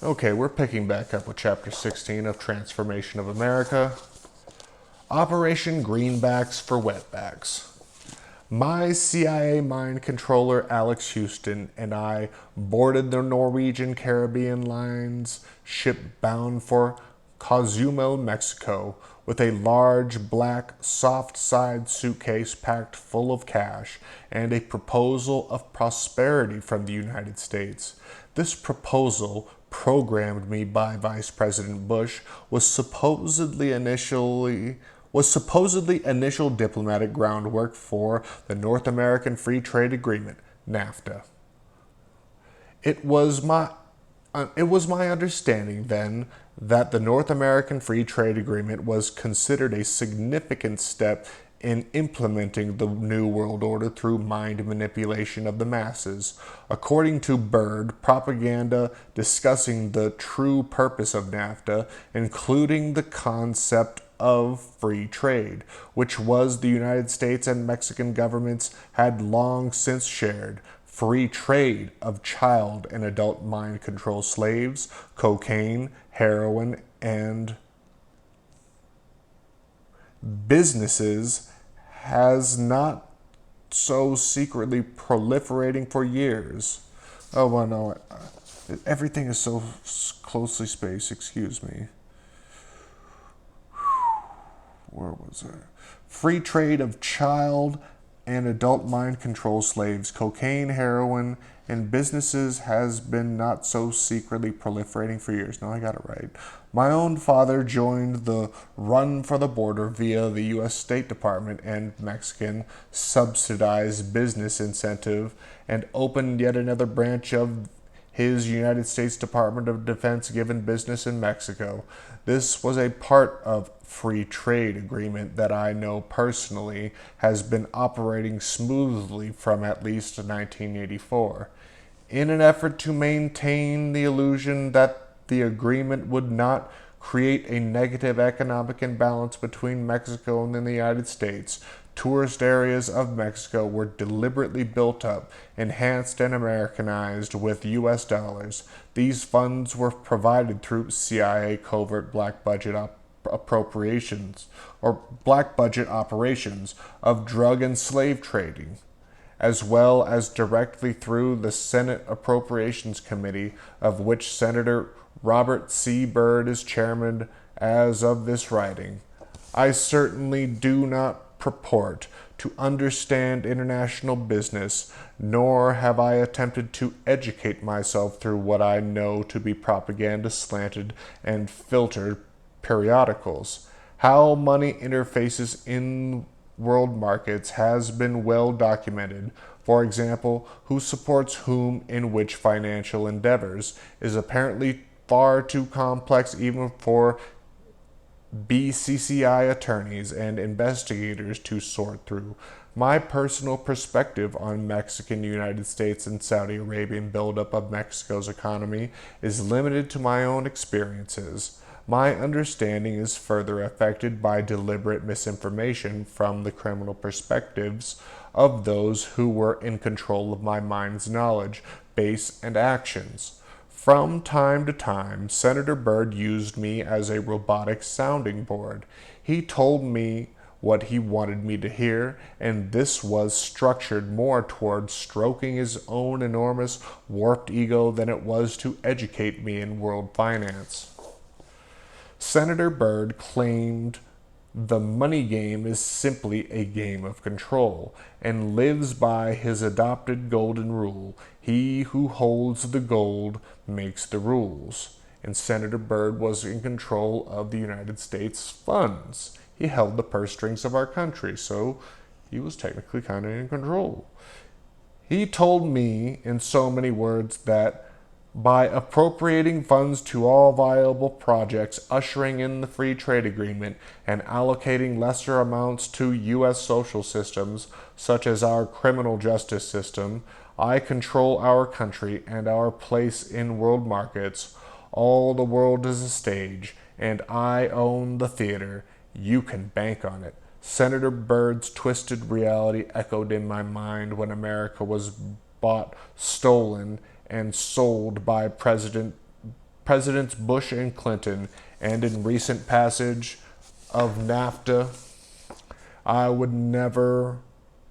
Okay, we're picking back up with Chapter 16 of Transformation of America. Operation Greenbacks for Wetbacks. My CIA mind controller, Alex Houston, and I boarded the Norwegian Caribbean Lines ship bound for Cozumel, Mexico, with a large black soft side suitcase packed full of cash and a proposal of prosperity from the United States. This proposal, programmed me by Vice President Bush, was supposedly initial diplomatic groundwork for the North American Free Trade Agreement, NAFTA. It was my it was my understanding then that the North American Free Trade Agreement was considered a significant step in implementing the New World Order through mind manipulation of the masses. According to Byrd, propaganda discussing the true purpose of NAFTA, including the concept of free trade, which was the United States and Mexican governments had long since shared. Free trade of child and adult mind control slaves, cocaine, heroin, and businesses has not so secretly proliferating for years. Oh, well, no. Everything is so closely spaced, excuse me. Where was it? Free trade of child and adult mind control slaves, cocaine, heroin, and businesses has been not so secretly proliferating for years. No, I got it right. My own father joined the run for the border via the U.S. State Department and Mexican subsidized business incentive and opened yet another branch of his United States Department of Defense given business in Mexico. This was a part of free trade agreement that I know personally has been operating smoothly from at least 1984. In an effort to maintain the illusion that the agreement would not create a negative economic imbalance between Mexico and the United States, tourist areas of Mexico were deliberately built up, enhanced, and Americanized with U.S. dollars. These funds were provided through CIA covert black budget operations of drug and slave trading, as well as directly through the Senate Appropriations Committee, of which Senator Robert C. Byrd is chairman as of this writing. I certainly do not purport to understand international business, nor have I attempted to educate myself through what I know to be propaganda slanted and filtered periodicals. How money interfaces in world markets has been well documented. For example, who supports whom in which financial endeavors is apparently far too complex even for BCCI attorneys and investigators to sort through. My personal perspective on Mexican, United States, and Saudi Arabian buildup of Mexico's economy is limited to my own experiences. My understanding is further affected by deliberate misinformation from the criminal perspectives of those who were in control of my mind's knowledge, base, and actions. From time to time, Senator Byrd used me as a robotic sounding board. He told me what he wanted me to hear, and this was structured more toward stroking his own enormous, warped ego than it was to educate me in world finance. Senator Byrd claimed the money game is simply a game of control, and lives by his adopted golden rule: he who holds the gold makes the rules. And Senator Byrd was in control of the United States funds. He held the purse strings of our country, so he was technically kind of in control. He told me in so many words that by appropriating funds to all viable projects, ushering in the free trade agreement, and allocating lesser amounts to U.S. social systems, such as our criminal justice system, I control our country and our place in world markets. All the world is a stage, and I own the theater. You can bank on it. Senator Byrd's twisted reality echoed in my mind when America was bought, stolen, and sold by Presidents Bush and Clinton, and in recent passage of NAFTA, I would never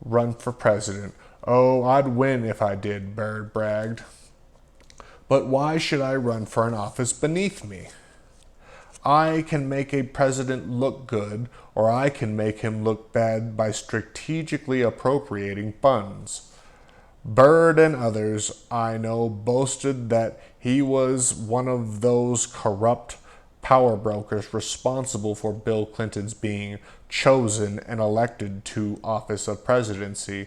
run for president. Oh, I'd win if I did, Byrd bragged. But why should I run for an office beneath me? I can make a president look good, or I can make him look bad by strategically appropriating funds. Byrd and others I know boasted that he was one of those corrupt power brokers responsible for Bill Clinton's being chosen and elected to office of presidency,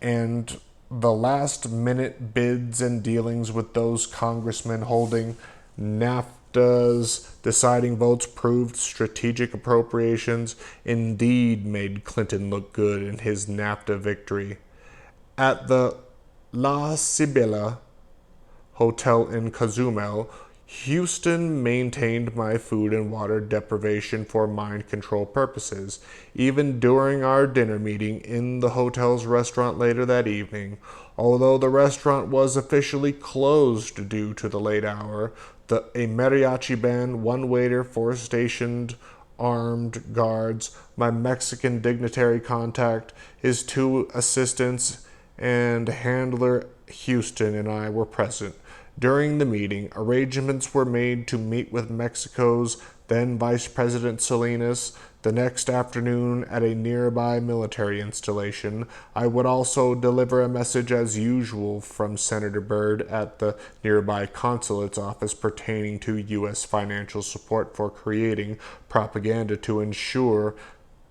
and the last minute bids and dealings with those congressmen holding NAFTA's deciding votes proved strategic appropriations indeed made Clinton look good in his NAFTA victory. At the La Sibilla Hotel in Cozumel, Houston maintained my food and water deprivation for mind control purposes. Even during our dinner meeting in the hotel's restaurant later that evening, although the restaurant was officially closed due to the late hour, a mariachi band, one waiter, four stationed armed guards, my Mexican dignitary contact, his two assistants, and handler Houston and I were present. During the meeting, arrangements were made to meet with Mexico's then Vice President Salinas the next afternoon at a nearby military installation. I would also deliver a message as usual from Senator Byrd at the nearby consulate's office pertaining to U.S. financial support for creating propaganda to ensure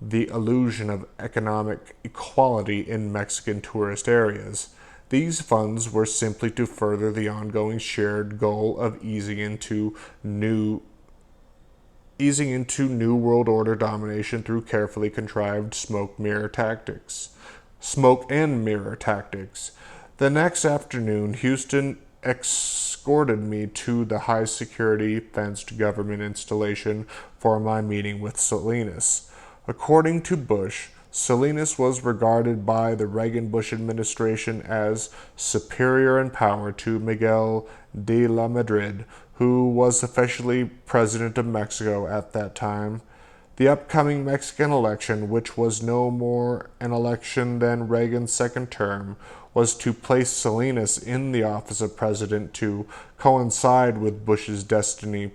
the illusion of economic equality in Mexican tourist areas. These funds were simply to further the ongoing shared goal of easing into New World Order domination through carefully contrived smoke and mirror tactics. The next afternoon, Houston escorted me to the high security fenced government installation for my meeting with Salinas. According to Bush, Salinas was regarded by the Reagan-Bush administration as superior in power to Miguel de la Madrid, who was officially president of Mexico at that time. The upcoming Mexican election, which was no more an election than Reagan's second term, was to place Salinas in the office of president to coincide with Bush's destined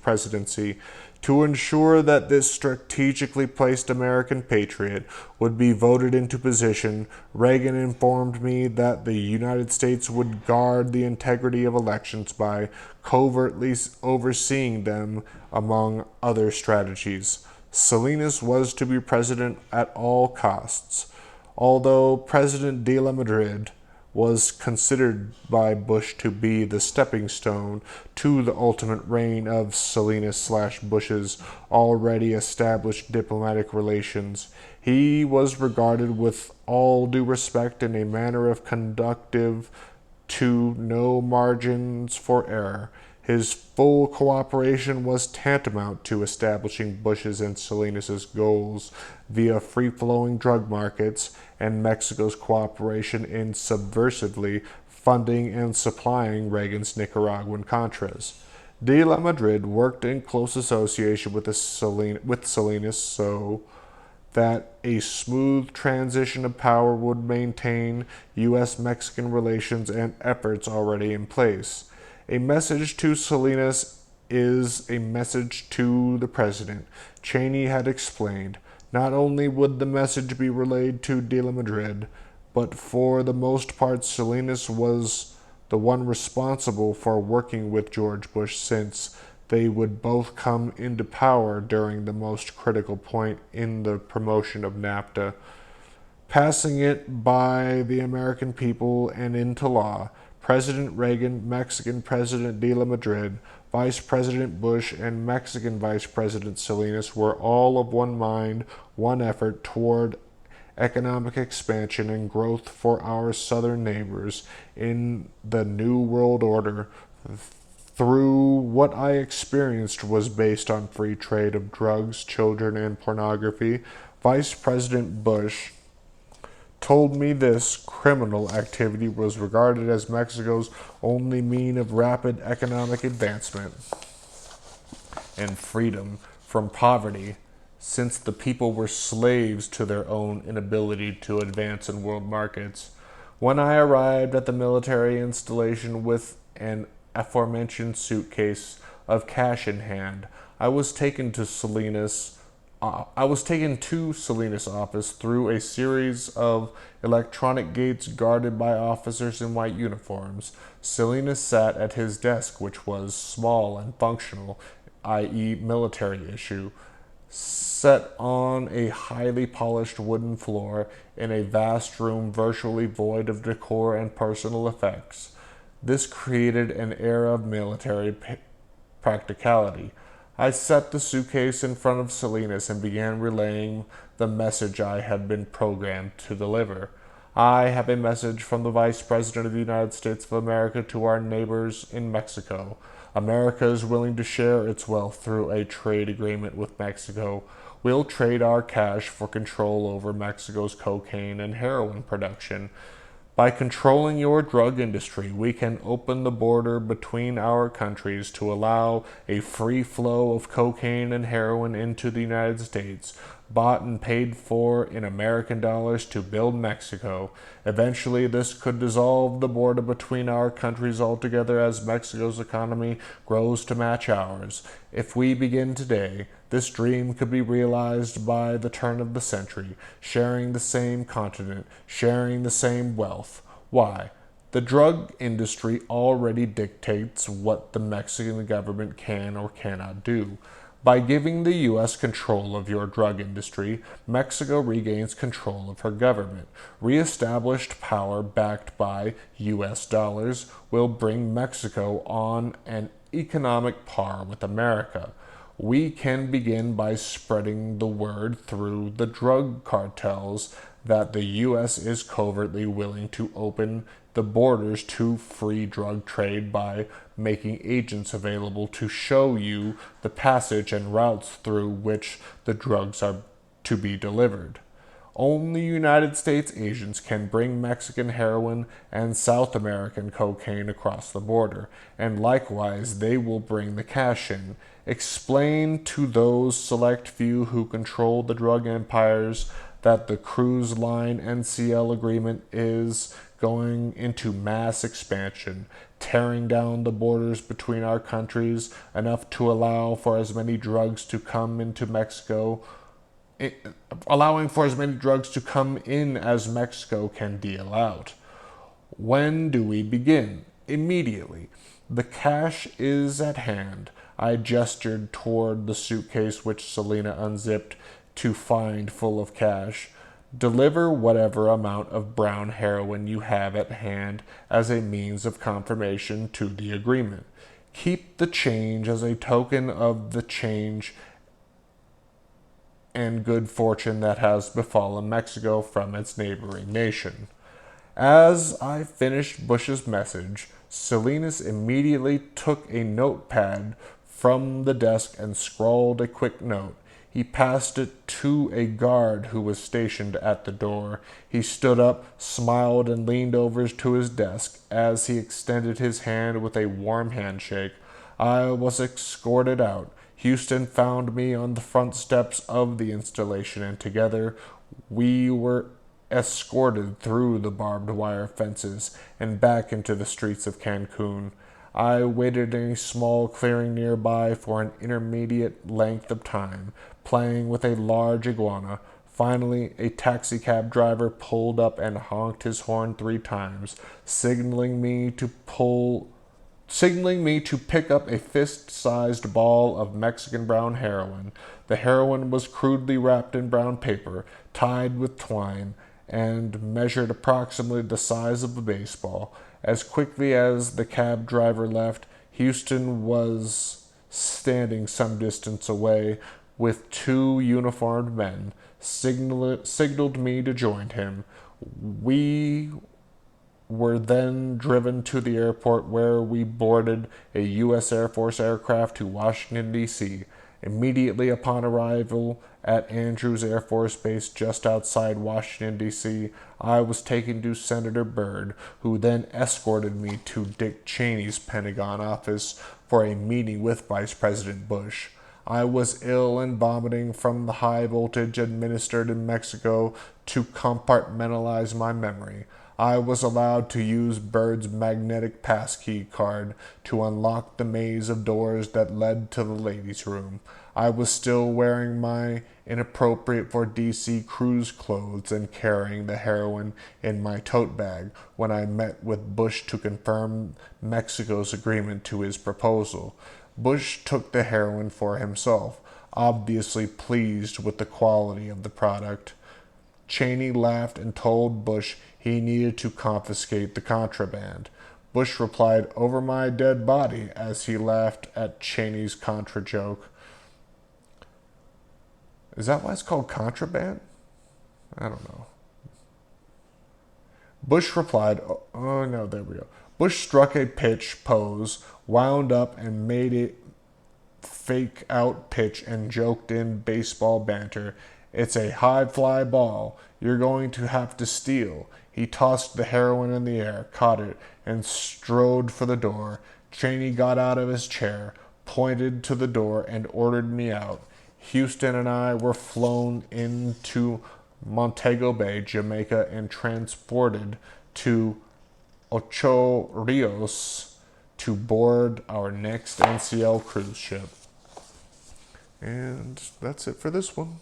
presidency. To ensure that this strategically placed American patriot would be voted into position, Reagan informed me that the United States would guard the integrity of elections by covertly overseeing them, among other strategies. Salinas was to be president at all costs. Although President de la Madrid was considered by Bush to be the stepping stone to the ultimate reign of Salinas/Bush's already established diplomatic relations, he was regarded with all due respect in a manner of conducive to no margins for error. His full cooperation was tantamount to establishing Bush's and Salinas' goals via free-flowing drug markets and Mexico's cooperation in subversively funding and supplying Reagan's Nicaraguan Contras. De la Madrid worked in close association with Salinas so that a smooth transition of power would maintain U.S.-Mexican relations and efforts already in place. A message to Salinas is a message to the president, Cheney had explained. Not only would the message be relayed to de la Madrid, but for the most part Salinas was the one responsible for working with George Bush, since they would both come into power during the most critical point in the promotion of NAFTA, passing it by the American people and into law. President Reagan, Mexican President de la Madrid, Vice President Bush, and Mexican Vice President Salinas were all of one mind, one effort toward economic expansion and growth for our southern neighbors in the New World Order. Through what I experienced was based on free trade of drugs, children, and pornography. Vice President Bush told me this criminal activity was regarded as Mexico's only mean of rapid economic advancement and freedom from poverty, since the people were slaves to their own inability to advance in world markets. When I arrived at the military installation with an aforementioned suitcase of cash in hand, I was taken to Salinas' office through a series of electronic gates guarded by officers in white uniforms. Salinas sat at his desk, which was small and functional, i.e., military issue, set on a highly polished wooden floor in a vast room virtually void of decor and personal effects. This created an air of military practicality. I set the suitcase in front of Salinas and began relaying the message I had been programmed to deliver. I have a message from the Vice President of the United States of America to our neighbors in Mexico. America is willing to share its wealth through a trade agreement with Mexico. We'll trade our cash for control over Mexico's cocaine and heroin production. By controlling your drug industry, we can open the border between our countries to allow a free flow of cocaine and heroin into the United States, bought and paid for in American dollars to build Mexico. Eventually, this could dissolve the border between our countries altogether as Mexico's economy grows to match ours. If we begin today, this dream could be realized by the turn of the century, sharing the same continent, sharing the same wealth. Why? The drug industry already dictates what the Mexican government can or cannot do. By giving the U.S. control of your drug industry, Mexico regains control of her government. Re-established power backed by U.S. dollars will bring Mexico on an economic par with America. We can begin by spreading the word through the drug cartels that the U.S. is covertly willing to open the borders to free drug trade by making agents available to show you the passage and routes through which the drugs are to be delivered. Only United States agents can bring Mexican heroin and South American cocaine across the border, and likewise they will bring the cash in. Explain to those select few who control the drug empires that the cruise line NCL agreement is going into mass expansion, tearing down the borders between our countries enough to allow for as many drugs to come into Mexico, allowing for as many drugs to come in as Mexico can deal out. When do we begin? Immediately. The cash is at hand. I gestured toward the suitcase which Selina unzipped to find full of cash. Deliver whatever amount of brown heroin you have at hand as a means of confirmation to the agreement. Keep the change as a token of the change and good fortune that has befallen Mexico from its neighboring nation. As I finished Bush's message, Salinas immediately took a notepad from the desk and scrawled a quick note. He passed it to a guard who was stationed at the door. He stood up, smiled, and leaned over to his desk. As he extended his hand with a warm handshake, I was escorted out. Houston found me on the front steps of the installation, and together we were escorted through the barbed wire fences and back into the streets of Cancun. I waited in a small clearing nearby for an intermediate length of time, playing with a large iguana. Finally, a taxicab driver pulled up and honked his horn 3 times, signaling me to pick up a fist-sized ball of Mexican brown heroin. The heroin was crudely wrapped in brown paper, tied with twine, and measured approximately the size of a baseball. As quickly as the cab driver left, Houston was standing some distance away with 2 uniformed men, signaled me to join him. We were then driven to the airport, where we boarded a U.S. Air Force aircraft to Washington, D.C. Immediately upon arrival at Andrews Air Force Base just outside Washington, D.C., I was taken to Senator Byrd, who then escorted me to Dick Cheney's Pentagon office for a meeting with Vice President Bush. I was ill and vomiting from the high voltage administered in Mexico to compartmentalize my memory. I was allowed to use Byrd's magnetic passkey card to unlock the maze of doors that led to the ladies' room. I was still wearing my inappropriate for DC cruise clothes and carrying the heroin in my tote bag when I met with Bush to confirm Mexico's agreement to his proposal. Bush took the heroin for himself, obviously pleased with the quality of the product. Cheney laughed and told Bush he needed to confiscate the contraband. Bush replied, "Over my dead body," as he laughed at Cheney's contra joke. Is that why it's called contraband? I don't know. Bush replied, oh no, there we go. Bush struck a pitch pose, wound up, and made a fake out pitch and joked in baseball banter. "It's a high fly ball. You're going to have to steal." He tossed the heroin in the air, caught it, and strode for the door. Cheney got out of his chair, pointed to the door, and ordered me out. Houston and I were flown into Montego Bay, Jamaica, and transported to Ocho Rios to board our next NCL cruise ship. And that's it for this one.